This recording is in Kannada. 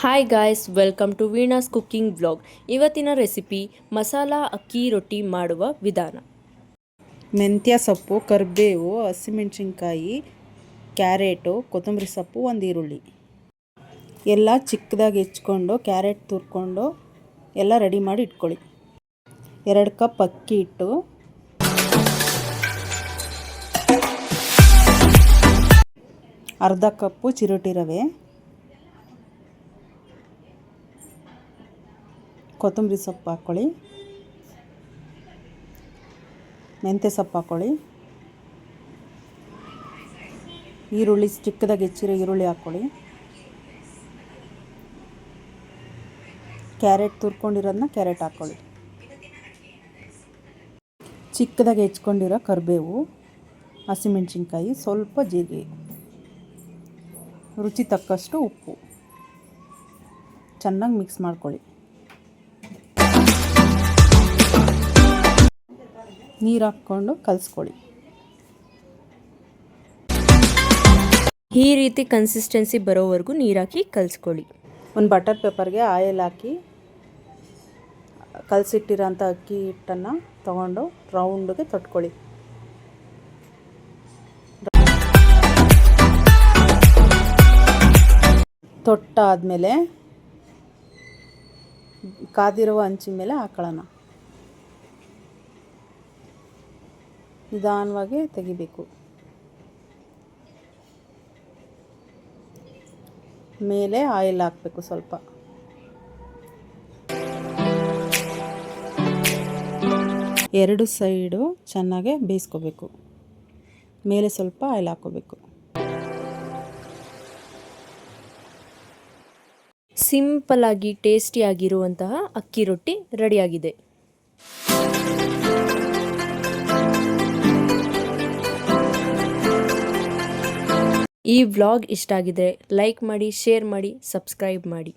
Hi guys, welcome to Veena's cooking vlog. ಇವತ್ತಿನ ರೆಸಿಪಿ ಮಸಾಲಾ ಅಕ್ಕಿ ರೊಟ್ಟಿ ಮಾಡುವ ವಿಧಾನ. ಮೆಂತ್ಯ ಸೊಪ್ಪು, ಕರಿಬೇವು, ಹಸಿಮೆಣಸಿನ್ಕಾಯಿ, ಕ್ಯಾರೆಟು, ಕೊತ್ತಂಬರಿ ಸೊಪ್ಪು, ಒಂದು ಈರುಳ್ಳಿ ಎಲ್ಲ ಚಿಕ್ಕದಾಗಿ ಹೆಚ್ಕೊಂಡು ಕ್ಯಾರೆಟ್ ತುರ್ಕೊಂಡು ಎಲ್ಲ ರೆಡಿ ಮಾಡಿ ಇಟ್ಕೊಳ್ಳಿ. 2 ಕಪ್ ಅಕ್ಕಿ ಹಿಟ್ಟು, ಅರ್ಧ ಕಪ್ಪು ಚಿರೋಟಿ ರವೆ, ಕೊತ್ತಂಬರಿ ಸೊಪ್ಪು ಹಾಕ್ಕೊಳ್ಳಿ, ಮೆಂತ್ಯ ಸೊಪ್ಪು ಹಾಕ್ಕೊಳ್ಳಿ, ಈರುಳ್ಳಿ ಚಿಕ್ಕದಾಗಿ ಹೆಚ್ಚಿರೋ ಈರುಳ್ಳಿ ಹಾಕ್ಕೊಳ್ಳಿ, ಕ್ಯಾರೆಟ್ ತುರ್ಕೊಂಡಿರೋದನ್ನ ಕ್ಯಾರೆಟ್ ಹಾಕ್ಕೊಳ್ಳಿ, ಚಿಕ್ಕದಾಗಿ ಹೆಚ್ಕೊಂಡಿರೋ ಕರಿಬೇವು, ಹಸಿಮೆಣಸಿನ್ಕಾಯಿ, ಸ್ವಲ್ಪ ಜೀರಿಗೆ, ರುಚಿ ತಕ್ಕಷ್ಟು ಉಪ್ಪು, ಚೆನ್ನಾಗಿ ಮಿಕ್ಸ್ ಮಾಡ್ಕೊಳ್ಳಿ. ನೀರು ಹಾಕ್ಕೊಂಡು ಕಲಿಸ್ಕೊಳ್ಳಿ. ಈ ರೀತಿ ಕನ್ಸಿಸ್ಟೆನ್ಸಿ ಬರೋವರೆಗೂ ನೀರಾಕಿ ಕಲಿಸ್ಕೊಳ್ಳಿ. ಒಂದು ಬಟರ್ ಪೇಪರ್ಗೆ ಆಯಿಲ್ ಹಾಕಿ ಕಲಸಿಟ್ಟಿರೋಂಥ ಅಕ್ಕಿ ಹಿಟ್ಟನ್ನು ತಗೊಂಡು ರೌಂಡ್ಗೆ ತೊಟ್ಕೊಳ್ಳಿ. ತೊಟ್ಟಾದಮೇಲೆ ಕಾದಿರುವ ಹಂಚಿನ ಮೇಲೆ ಹಾಕೊಳ್ಳೋಣ. ನಿಧಾನವಾಗಿ ತೆಗಿಬೇಕು. ಮೇಲೆ ಆಯಿಲ್ ಹಾಕಬೇಕು ಸ್ವಲ್ಪ. ಎರಡು ಸೈಡು ಚೆನ್ನಾಗಿ ಬೇಯಿಸ್ಕೋಬೇಕು. ಮೇಲೆ ಸ್ವಲ್ಪ ಆಯಿಲ್ ಹಾಕೋಬೇಕು. ಸಿಂಪಲ್ ಆಗಿ ಟೇಸ್ಟಿಯಾಗಿರುವಂತಹ ಅಕ್ಕಿ ರೊಟ್ಟಿ ರೆಡಿಯಾಗಿದೆ. ಈ ವ್ಲಾಗ್ ಇಷ್ಟ ಆಗಿದ್ರೆ ಲೈಕ್ ಮಾಡಿ, ಶೇರ್ ಮಾಡಿ, ಸಬ್ಸ್ಕ್ರೈಬ್ ಮಾಡಿ.